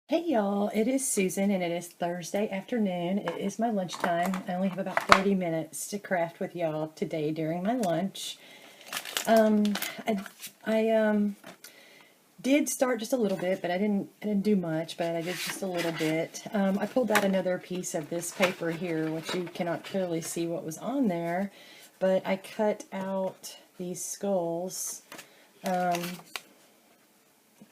Hey y'all, it is Susan and it is Thursday afternoon. It is my lunchtime. I only have about 30 minutes to craft with y'all today during my lunch. Um, I did start just a little bit, but I didn't do much, but I did just a little bit. I pulled out another piece of this paper here, which you cannot clearly see what was on there, but I cut out these skulls.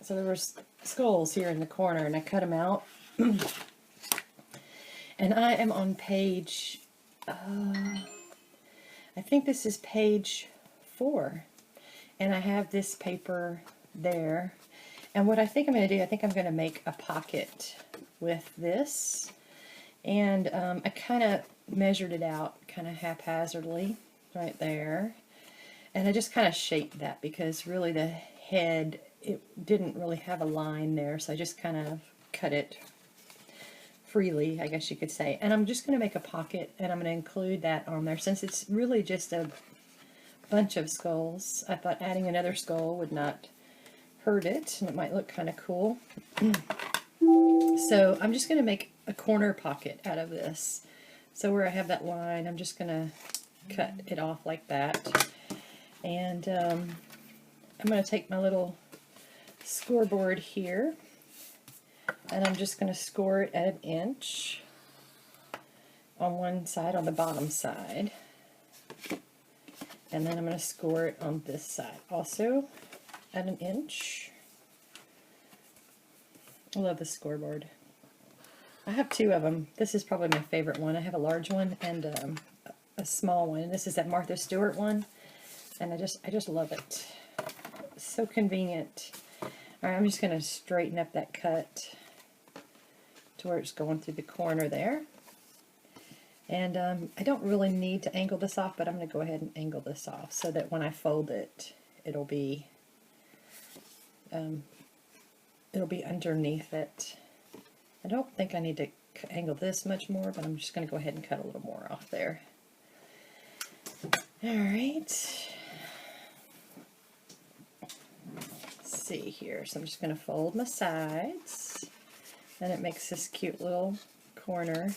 So there were skulls here in the corner, and I cut them out. And I am on page, I think this is page 4. And I have this paper there. And what I think I'm going to do, I think I'm going to make a pocket with this. And I kind of measured it out kind of haphazardly right there. And I just kind of shaped that because really the head, it didn't really have a line there. So I just kind of cut it freely, I guess you could say. And I'm just going to make a pocket, and I'm going to include that on there. Since it's really just a bunch of skulls, I thought adding another skull would not hurt it, and it might look kind of cool. So I'm just going to make a corner pocket out of this. So where I have that line, I'm just going to cut it off like that. And I'm going to take my little scoreboard here, and I'm just going to score it at 1 inch on one side, on the bottom side. And then I'm going to score it on this side also at 1 inch. I love this scoreboard. I have 2 of them. This is probably my favorite one. I have a large one and a small one. This is that Martha Stewart one, and I just love it. It's so convenient. All right, I'm just going to straighten up that cut to where it's going through the corner there. And I don't really need to angle this off, but I'm going to go ahead and angle this off so that when I fold it, it'll be underneath it. I don't think I need to angle this much more, but I'm just going to go ahead and cut a little more off there. All right. Let's see here. So I'm just going to fold my sides, and it makes this cute little corner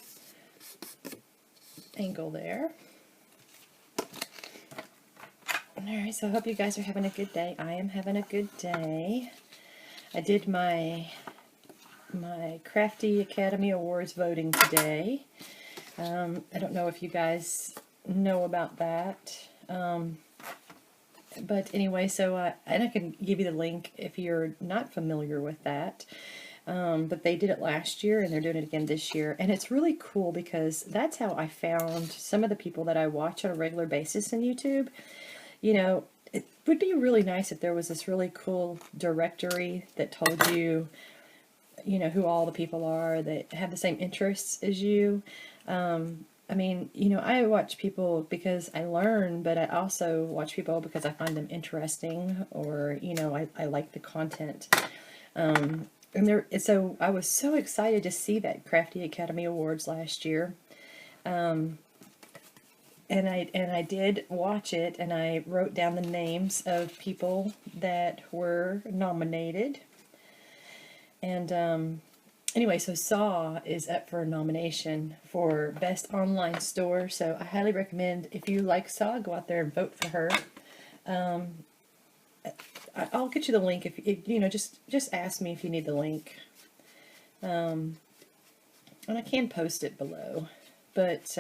angle there. Alright, so I hope you guys are having a good day. I am having a good day. I did my Crafty Academy Awards voting today. I don't know if you guys know about that. But anyway, so and I can give you the link if you're not familiar with that. But they did it last year, and they're doing it again this year. And it's really cool because that's how I found some of the people that I watch on a regular basis on YouTube. You know, it would be really nice if there was this really cool directory that told you, you know, who all the people are that have the same interests as you. I mean, you know, I watch people because I learn, but I also watch people because I find them interesting, or, you know, I like the content. So I was so excited to see that Crafty Academy Awards last year. And I did watch it, and I wrote down the names of people that were nominated. And anyway, so Saw is up for a nomination for Best Online Store. So I highly recommend, if you like Saw, go out there and vote for her. I'll get you the link if you know, just ask me if you need the link. And I can post it below, but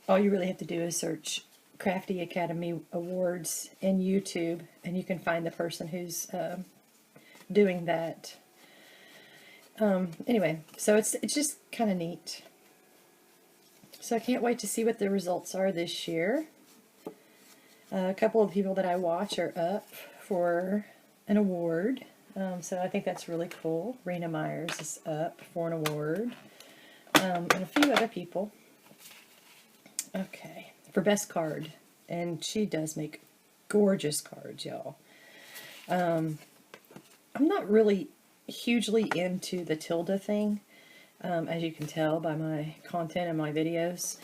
all you really have to do is search Crafty Academy Awards in YouTube, and you can find the person who's doing that. Anyway, so it's just kind of neat. So I can't wait to see what the results are this year. A couple of people that I watch are up for an award, so I think that's really cool. Rena Myers is up for an award, and a few other people. Okay, for best card, and she does make gorgeous cards, y'all. I'm not really hugely into the tilde thing, as you can tell by my content and my videos.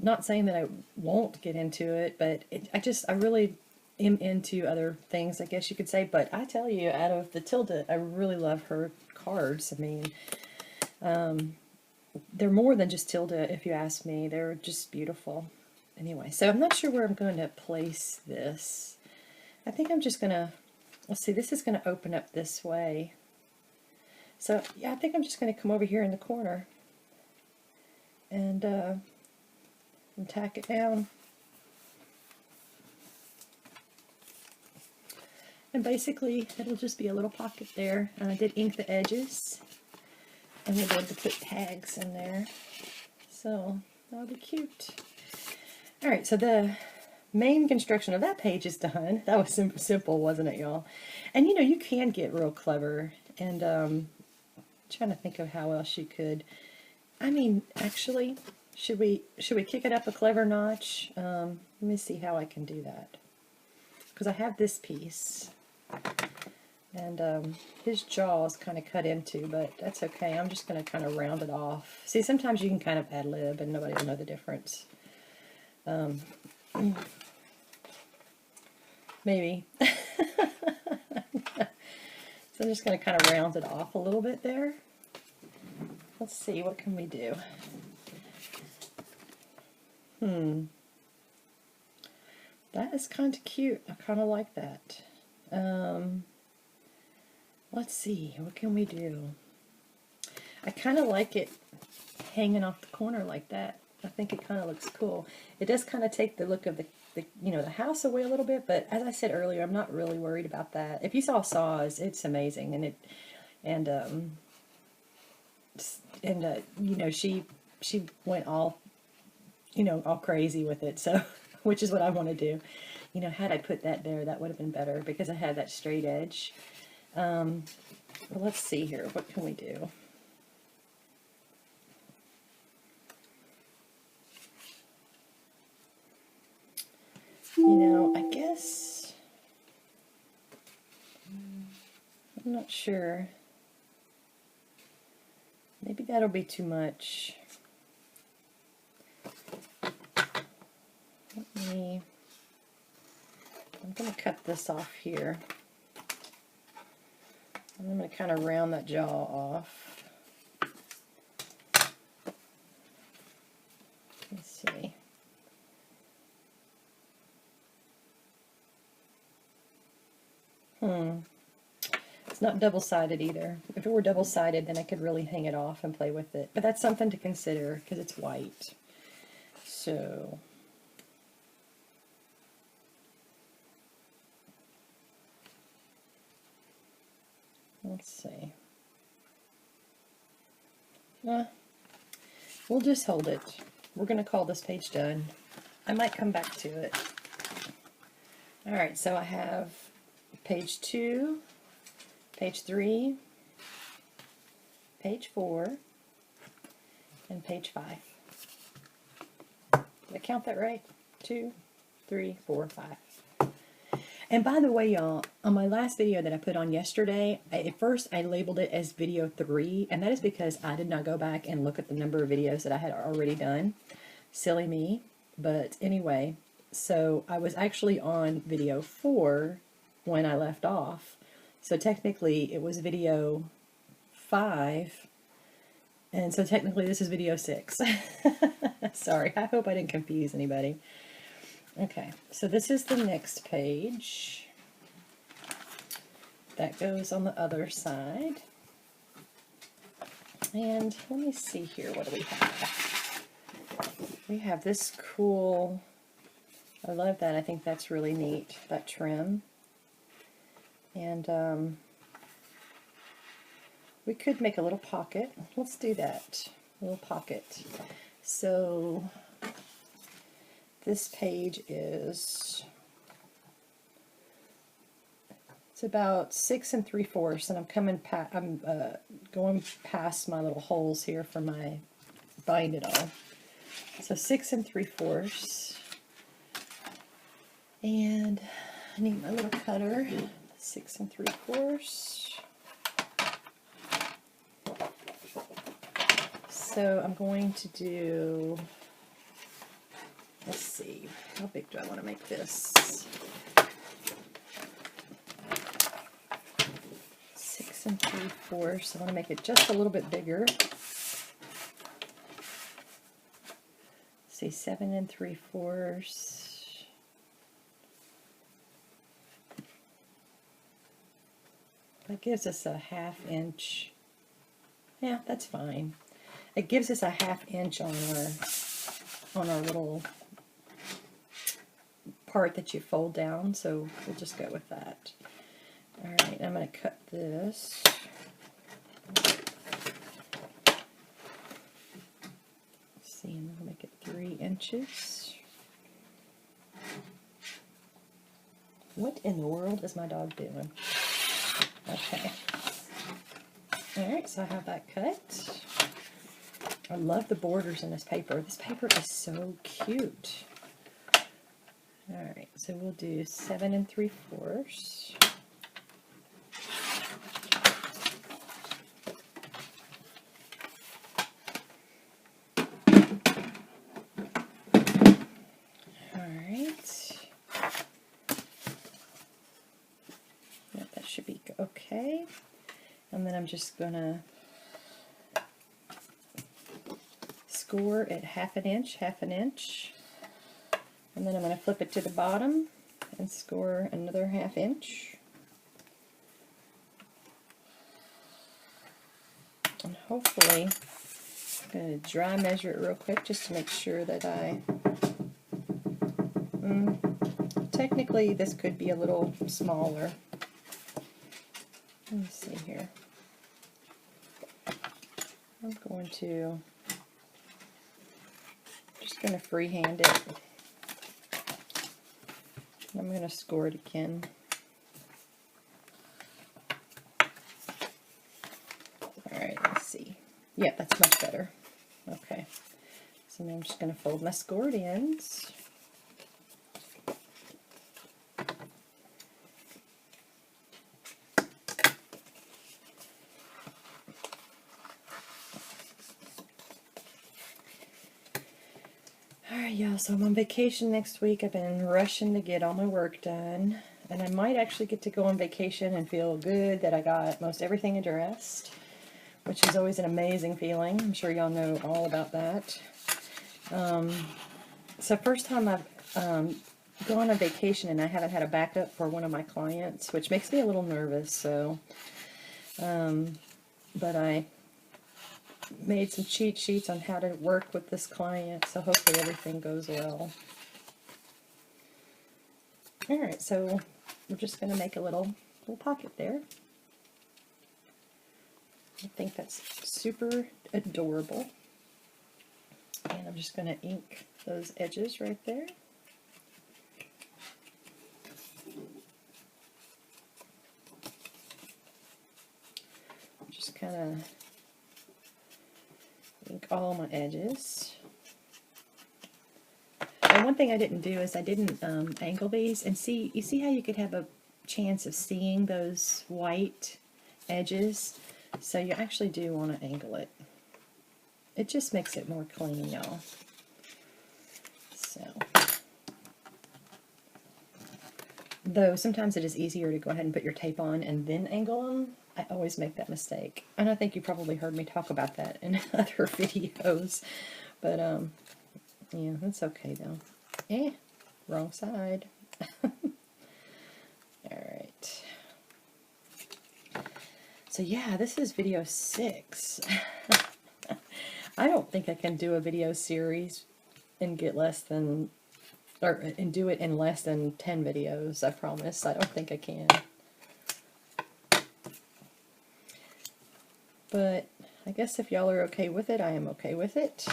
Not saying that I won't get into it, but I really am into other things, I guess you could say. But I tell you, out of the Tilda, I really love her cards. I mean, they're more than just tilde, if you ask me. They're just beautiful. Anyway, so I'm not sure where I'm going to place this. I think I'm just going to, let's see, this is going to open up this way. So, yeah, I think I'm just going to come over here in the corner and tack it down. And basically, it'll just be a little pocket there. And I did ink the edges. And we'll be able to put tags in there. So, that'll be cute. Alright, so the main construction of that page is done. That was simple, wasn't it, y'all? And you know, you can get real clever. And trying to think of how else you could. I mean, actually, should we kick it up a clever notch? Let me see how I can do that. Because I have this piece. And his jaw is kind of cut into, but that's okay. I'm just going to kind of round it off. See, sometimes you can kind of ad-lib and nobody will know the difference. Maybe. So I'm just going to kind of round it off a little bit there. Let's see, what can we do? That is kind of cute. I kind of like that. Let's see, what can we do? I kind of like it hanging off the corner like that. I think it kind of looks cool. It does kind of take the look of the house away a little bit, but as I said earlier, I'm not really worried about that. If you saw Saws, it's amazing, and you know, she went all crazy with it. So, which is what I want to do. You know, had I put that there, that would have been better because I had that straight edge. Well, let's see here. What can we do? You know, I guess I'm not sure. Maybe that'll be too much. I'm going to cut this off here. And I'm going to kind of round that jaw off. Let's see. It's not double-sided either. If it were double-sided, then I could really hang it off and play with it. But that's something to consider because it's white. So let's see. We'll just hold it. We're going to call this page done. I might come back to it. Alright, so I have page 2, page 3, page 4, and page 5. Did I count that right? 2, 3, 4, 5. And by the way, y'all, on my last video that I put on yesterday, at first I labeled it as video 3, and that is because I did not go back and look at the number of videos that I had already done. Silly me. But anyway, so I was actually on video 4 when I left off. So technically it was video 5, and so technically this is video 6. Sorry, I hope I didn't confuse anybody. Okay, so this is the next page. That goes on the other side. And let me see here, what do we have? We have this cool, I love that, I think that's really neat, that trim. And we could make a little pocket. Let's do that, a little pocket. So this page is, it's about 6 3/4, and I'm going past my little holes here for my bind it all. So 6 3/4, and I need my little cutter. 6 3/4. So I'm going to do, let's see, how big do I want to make this? 6 3/4. I want to make it just a little bit bigger. See, 7 3/4. That gives us a 1/2 inch. Yeah, that's fine. It gives us a 1/2 inch on our little part that you fold down, so we'll just go with that. Alright, I'm going to cut this. Let's see, and I'll make it 3 inches. What in the world is my dog doing? Okay. Alright, so I have that cut. I love the borders in this paper. This paper is so cute. Alright, so we'll do 7 3/4. Alright. Yep, that should be okay. And then I'm just going to score at 1/2 inch, 1/2 inch. And then I'm going to flip it to the bottom and score another 1/2 inch. And hopefully, I'm going to dry measure it real quick just to make sure that technically this could be a little smaller. Let me see here. I'm just going to freehand it. I'm going to score it again. Alright, let's see. Yeah, that's much better. Okay. So now I'm just going to fold my scored ends. Alright, y'all, so I'm on vacation next week. I've been rushing to get all my work done. And I might actually get to go on vacation and feel good that I got most everything addressed, which is always an amazing feeling. I'm sure y'all know all about that. So first time I've gone on vacation and I haven't had a backup for one of my clients, which makes me a little nervous. So, but I made some cheat sheets on how to work with this client, so hopefully everything goes well. Alright, so we're just going to make a little pocket there. I think that's super adorable. And I'm just going to ink those edges right there. Just kind of ink all my edges. And one thing I didn't do is I didn't angle these, and you see how you could have a chance of seeing those white edges, so you actually do want to angle it. It just makes it more clean, y'all. So, though sometimes it is easier to go ahead and put your tape on and then angle them. I always make that mistake, and I think you probably heard me talk about that in other videos, but yeah, that's okay though. Wrong side. Alright. So yeah, this is video 6. I don't think I can do a video series and get less than, and do it in less than 10 videos, I promise. I don't think I can. But I guess if y'all are okay with it, I am okay with it.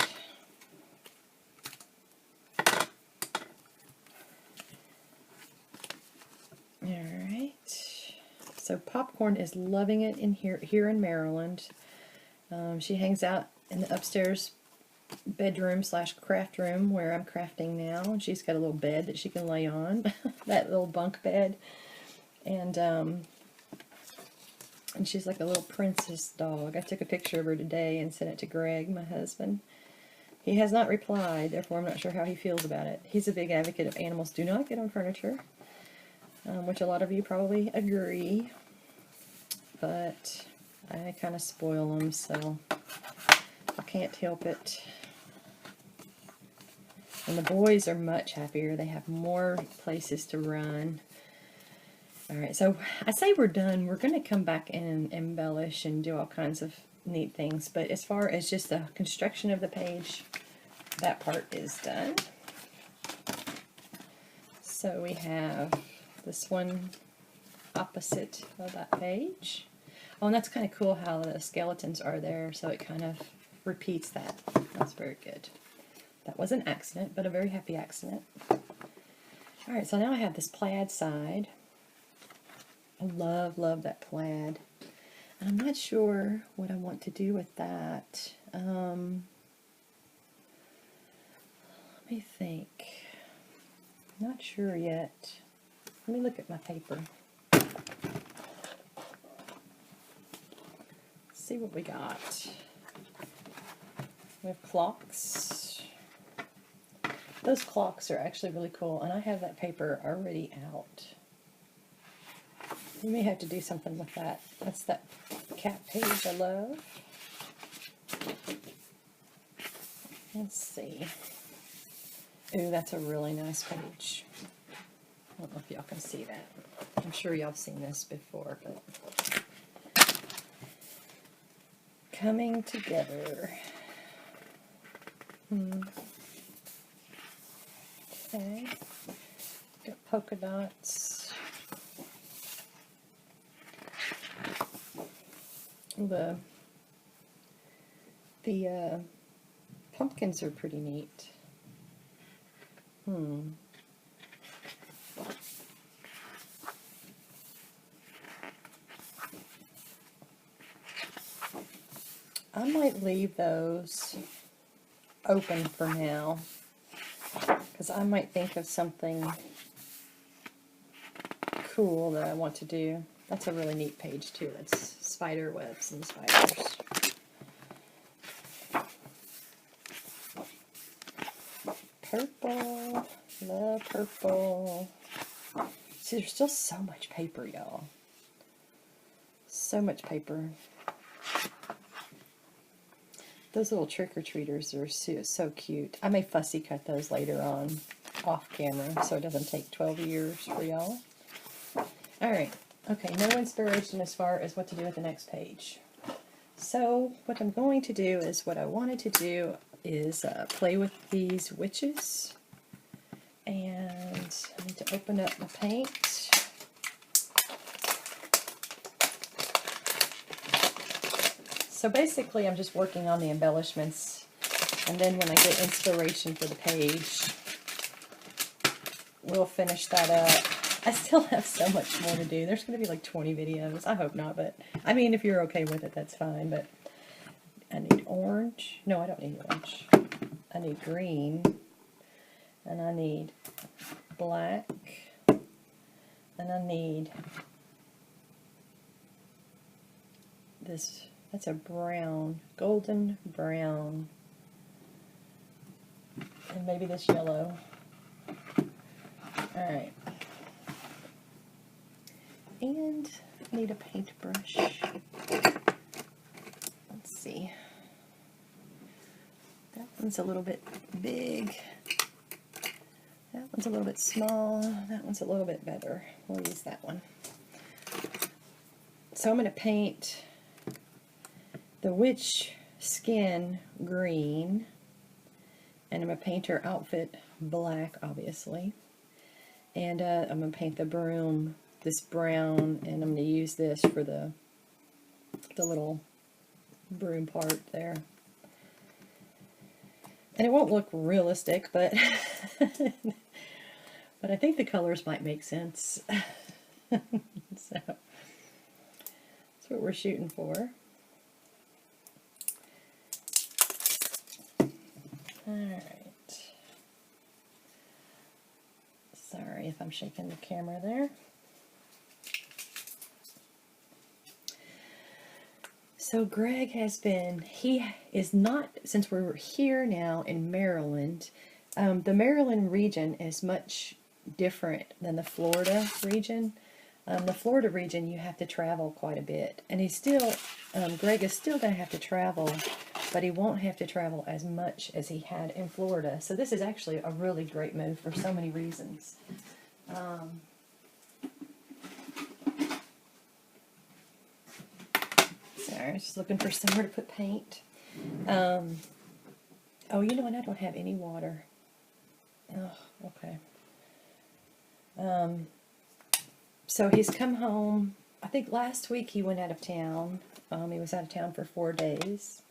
Alright. So Popcorn is loving it in here in Maryland. She hangs out in the upstairs bedroom / craft room where I'm crafting now. And she's got a little bed that she can lay on. That little bunk bed. And she's like a little princess dog. I took a picture of her today and sent it to Greg, my husband. He has not replied, therefore I'm not sure how he feels about it. He's a big advocate of animals do not get on furniture, which a lot of you probably agree. but I kind of spoil them, so I can't help it. And the boys are much happier. They have more places to run. Alright, so I say we're done. We're going to come back and embellish and do all kinds of neat things. But as far as just the construction of the page, that part is done. So we have this one opposite of that page. Oh, and that's kind of cool how the skeletons are there, so it kind of repeats that. That's very good. That was an accident, but a very happy accident. Alright, so now I have this plaid side. I love, love that plaid. And I'm not sure what I want to do with that. Let me think. Not sure yet. Let me look at my paper. See what we got. We have clocks. Those clocks are actually really cool, and I have that paper already out. We may have to do something with that. That's that cat page I love. Let's see. Ooh, that's a really nice page. I don't know if y'all can see that. I'm sure y'all have seen this before, but coming together. Okay. Got polka dots. The pumpkins are pretty neat. I might leave those open for now, because I might think of something cool that I want to do. That's a really neat page too. It's spider webs and spiders. Purple. Love purple. See, there's still so much paper, y'all. So much paper. Those little trick-or-treaters are so cute. I may fussy cut those later on off camera so it doesn't take 12 years for y'all. Alright. Okay, no inspiration as far as what to do with the next page. So what I'm going to do is, what I wanted to do is play with these witches. And I need to open up my paint. So basically I'm just working on the embellishments, and then when I get inspiration for the page, we'll finish that up. I still have so much more to do. There's going to be like 20 videos. I hope not, but I mean, if you're okay with it, that's fine. But I need orange. No, I don't need orange. I need green. And I need black. And I need this. That's a brown, golden brown. And maybe this yellow. Alright. And I need a paintbrush. Let's see. That one's a little bit big. That one's a little bit small. That one's a little bit better. We'll use that one. So I'm going to paint the witch skin green. And I'm going to paint her outfit black, obviously. And I'm going to paint the broom this brown, and I'm going to use this for the little broom part there. And it won't look realistic, but but I think the colors might make sense. So that's what we're shooting for. Alright. Sorry if I'm shaking the camera there. So Greg has been, he is not, since we're here now in Maryland, the Maryland region is much different than the Florida region. The Florida region, you have to travel quite a bit. And he's still, Greg is still going to have to travel, but he won't have to travel as much as he had in Florida. So this is actually a really great move for so many reasons. Sorry, I was just looking for somewhere to put paint. Oh, you know what? I don't have any water. Oh, okay. So he's come home. I think last week he went out of town. He was out of town for 4 days.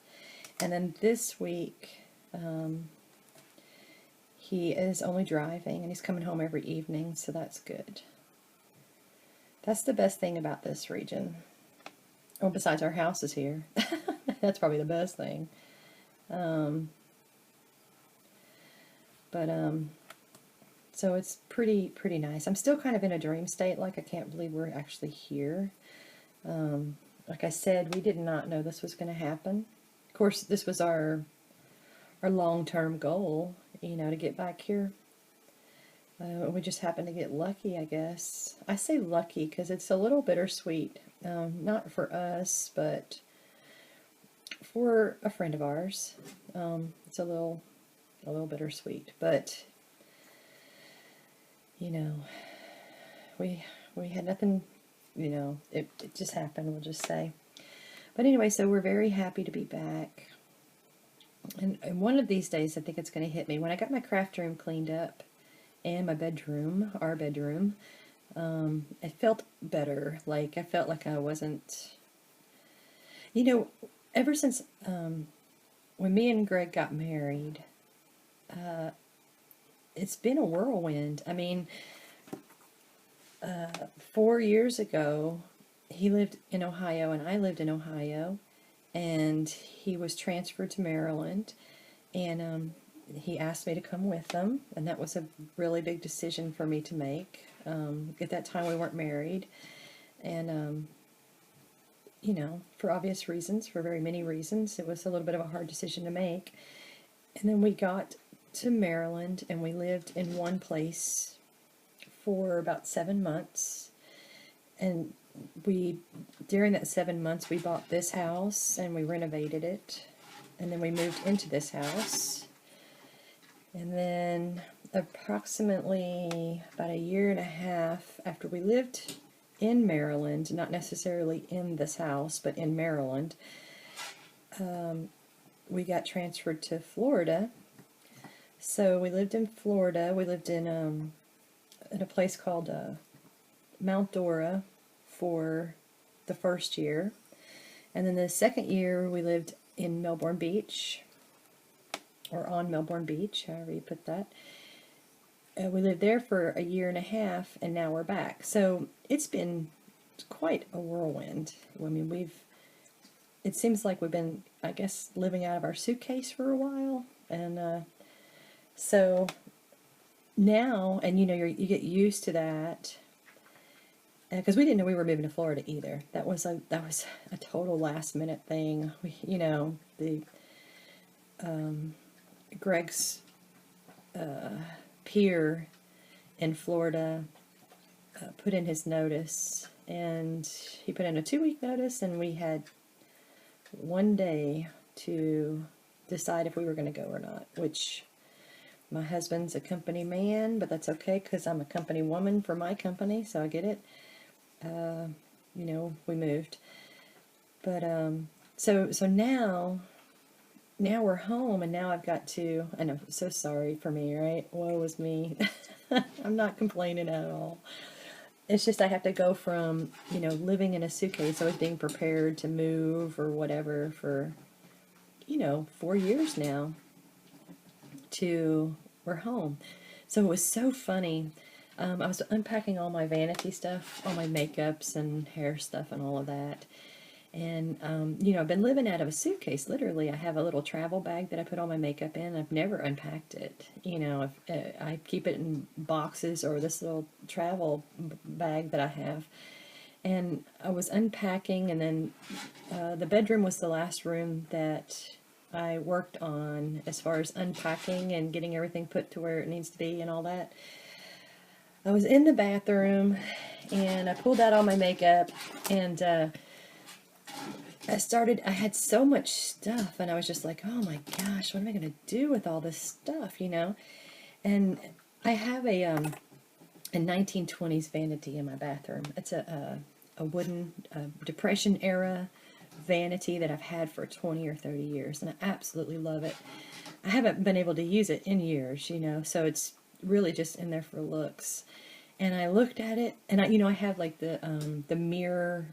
And then this week, he is only driving, and he's coming home every evening, so that's good. That's the best thing about this region. Oh, besides our house is here. That's probably the best thing. So it's pretty nice. I'm still kind of in a dream state, like I can't believe we're actually here. Like I said, we did not know this was going to happen. Of course, this was our long-term goal, you know, to get back here. We just happened to get lucky, I guess. I say lucky because it's a little bittersweet. Not for us, but for a friend of ours. It's a little bittersweet, but you know, we had nothing, you know, it just happened, we'll just say. But anyway, so we're very happy to be back. And one of these days, I think it's going to hit me. When I got my craft room cleaned up and my bedroom, our bedroom, it felt better. Like, I felt like I wasn't, you know, ever since when me and Greg got married, it's been a whirlwind. I mean, 4 years ago, he lived in Ohio and I lived in Ohio, and he was transferred to Maryland, and he asked me to come with him, and that was a really big decision for me to make. At that time, we weren't married, and you know, for obvious reasons, for very many reasons, it was a little bit of a hard decision to make. And then we got to Maryland, and we lived in one place for about 7 months. And during that 7 months, we bought this house, and we renovated it. And then we moved into this house. And then approximately about a year and a half after we lived in Maryland, not necessarily in this house, but in Maryland, we got transferred to Florida. So we lived in Florida. We lived in a place called Mount Dora for the first year. And then the second year we lived in Melbourne Beach, or on Melbourne Beach, however you put that. We lived there for a year and a half, and now we're back. So it's been quite a whirlwind. I mean, it seems like we've been, I guess, living out of our suitcase for a while. And so now, and you know, you get used to that, because we didn't know we were moving to Florida either. That was a total last minute thing. You know, Greg's peer in Florida put in his notice, and he put in a 2-week notice, and we had 1 day to decide if we were going to go or not, which my husband's a company man, but that's okay because I'm a company woman for my company, so I get it. You know, we moved. But so now we're home, and now I've got to, and I'm so sorry for me, right? Woe is me. I'm not complaining at all. It's just I have to go from, you know, living in a suitcase, always being prepared to move or whatever for, you know, 4 years now, to we're home. So it was so funny. I was unpacking all my vanity stuff, all my makeups and hair stuff and all of that. And, you know, I've been living out of a suitcase, literally. I have a little travel bag that I put all my makeup in. I've never unpacked it. You know, I keep it in boxes, or this little travel bag that I have. And I was unpacking, and then the bedroom was the last room that I worked on as far as unpacking and getting everything put to where it needs to be and all that. I was in the bathroom, and I pulled out all my makeup, and I had so much stuff, and I was just like, oh my gosh, what am I going to do with all this stuff, you know? And I have a 1920s vanity in my bathroom. It's a wooden Depression era vanity that I've had for 20 or 30 years, and I absolutely love it. I haven't been able to use it in years, you know, so it's really just in there for looks. And I looked at it, and I have like the mirror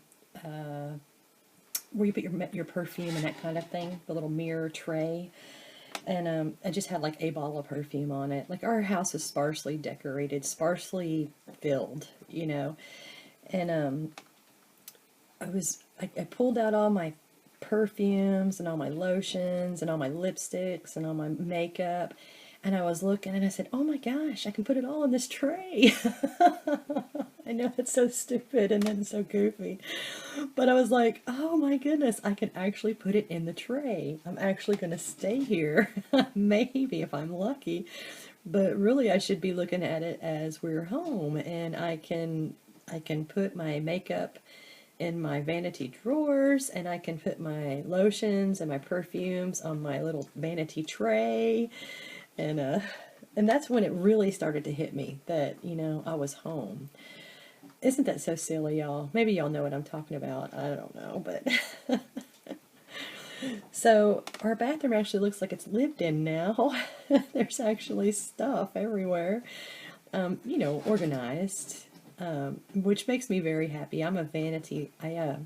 where you put your perfume and that kind of thing, the little mirror tray. And I just had like a bottle of perfume on it. Like, our house is sparsely decorated, sparsely filled, you know. And I pulled out all my perfumes and all my lotions and all my lipsticks and all my makeup, and I was looking, and I said, oh my gosh, I can put it all in this tray. I know it's so stupid and then so goofy, but I was like, oh my goodness, I can actually put it in the tray. I'm actually going to stay here, maybe if I'm lucky, but really I should be looking at it as we're home, and I can put my makeup in my vanity drawers, and I can put my lotions and my perfumes on my little vanity tray, and that's when it really started to hit me that, you know, I was home. Isn't that so silly, y'all? Maybe y'all know what I'm talking about. I don't know, but so our bathroom actually looks like it's lived in now. There's actually stuff everywhere, you know, organized. Which makes me very happy. I'm a vanity. I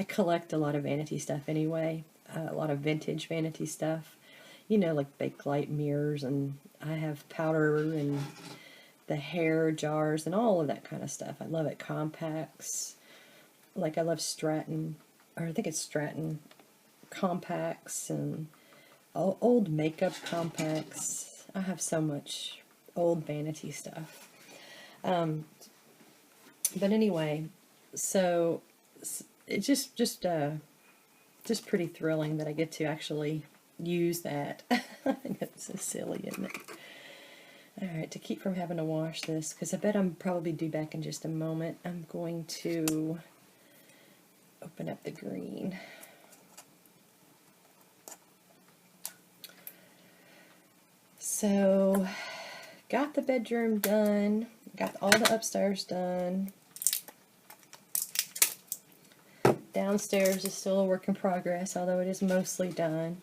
collect a lot of vanity stuff anyway. A lot of vintage vanity stuff. You know, like Bakelite mirrors, and I have powder and the hair jars and all of that kind of stuff. I love it. Compacts. Like, I love Stratton, or I think it's Stratton compacts, and old makeup compacts. I have so much old vanity stuff. But anyway, so it's just pretty thrilling that I get to actually use that. I think that's so silly, isn't it? Alright, to keep from having to wash this, because I bet I'm probably due back in just a moment, I'm going to open up the green. So, got the bedroom done, got all the upstairs done. Downstairs is still a work in progress, although it is mostly done.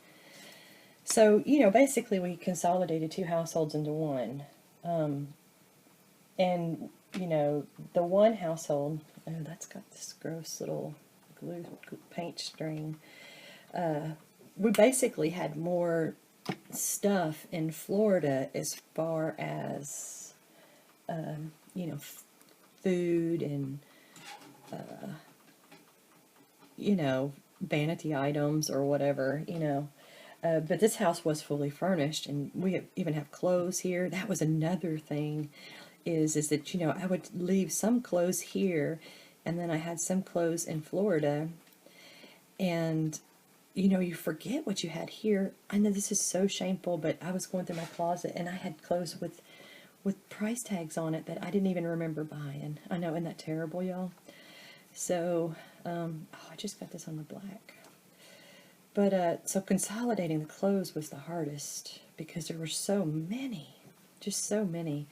So, you know, basically we consolidated two households into one. And, you know, the one household, oh, that's got this gross little glue paint string. We basically had more stuff in Florida as far as, you know, food and, you know, vanity items or whatever, you know. But this house was fully furnished, and we even have clothes here. That was another thing, is that, you know, I would leave some clothes here, and then I had some clothes in Florida, and, you know, you forget what you had here. I know this is so shameful, but I was going through my closet, and I had clothes with price tags on it that I didn't even remember buying. I know, isn't that terrible, y'all? So, oh, I just got this on the black. But, so consolidating the clothes was the hardest, because there were so many, just so many.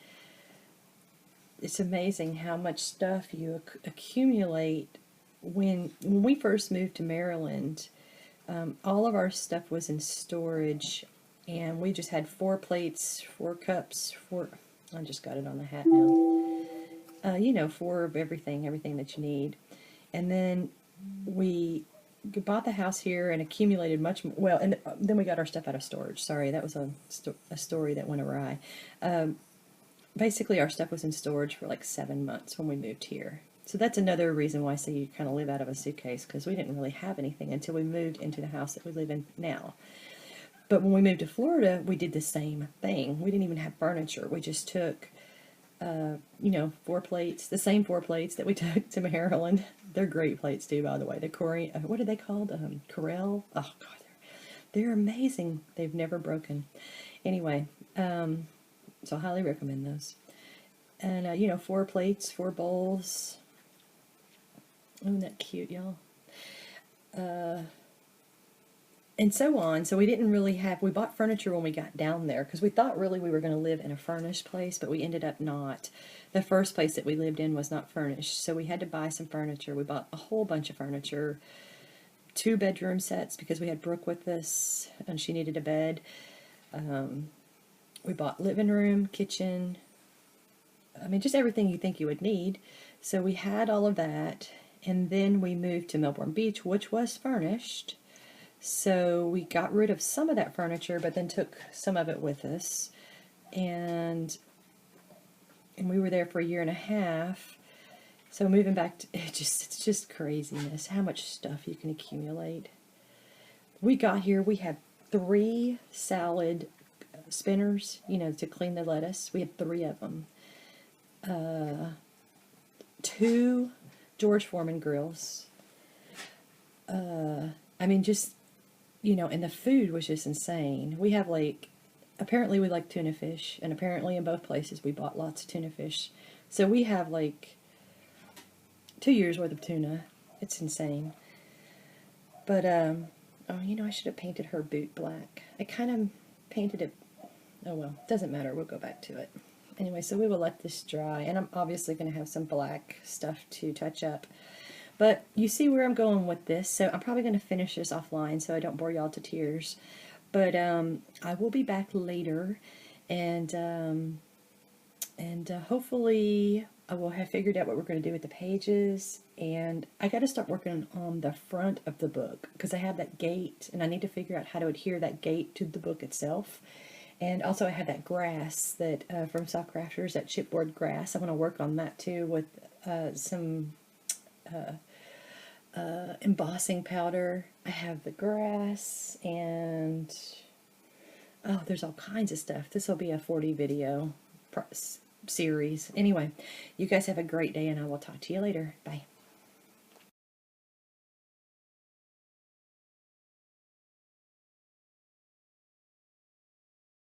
It's amazing how much stuff you accumulate. When we first moved to Maryland, all of our stuff was in storage, and we just had 4 plates, 4 cups, I just got it on the hat now. You know, 4 of everything that you need. And then we bought the house here and accumulated much more. Well, and then we got our stuff out of storage. Sorry, that was a story that went awry. Basically, our stuff was in storage for like 7 months when we moved here. So that's another reason why I say you kind of live out of a suitcase, because we didn't really have anything until we moved into the house that we live in now. But when we moved to Florida, we did the same thing. We didn't even have furniture. We just took, you know, 4 plates, the same 4 plates that we took to Maryland. They're great plates too, by the way. The Korean, what are they called? Corel? Oh God, they're amazing. They've never broken. Anyway, so I highly recommend those. And you know, 4 plates, 4 bowls, Isn't that cute, y'all? And so on. So we didn't really we bought furniture when we got down there because we thought really we were going to live in a furnished place, but we ended up not. The first place that we lived in was not furnished, so we had to buy some furniture. We bought a whole bunch of furniture, 2-bedroom sets because we had Brooke with us and she needed a bed. We bought living room, kitchen, I mean, just everything you think you would need. So we had all of that, and then we moved to Melbourne Beach, which was furnished. So we got rid of some of that furniture, but then took some of it with us. And we were there for a year and a half. So moving back to it's just craziness how much stuff you can accumulate. We got here, we had 3 salad spinners, you know, to clean the lettuce. We had 3 of them. 2 George Foreman grills. I mean, just, you know, and the food was just insane. We have apparently we like tuna fish, and apparently in both places we bought lots of tuna fish. So we have 2 years worth of tuna. It's insane. But, oh, you know, I should have painted her boot black. I kind of painted it. Oh well, doesn't matter. We'll go back to it. Anyway, so we will let this dry, and I'm obviously going to have some black stuff to touch up. But you see where I'm going with this, so I'm probably going to finish this offline so I don't bore y'all to tears. But I will be back later, and hopefully I will have figured out what we're going to do with the pages. And I got to start working on the front of the book because I have that gate, and I need to figure out how to adhere that gate to the book itself. And also I have that grass that from SaCrafters, that chipboard grass. I want to work on that too with some embossing powder. I have the grass, and oh, there's all kinds of stuff. This will be a 40 video series. Anyway, you guys have a great day, and I will talk to you later. Bye.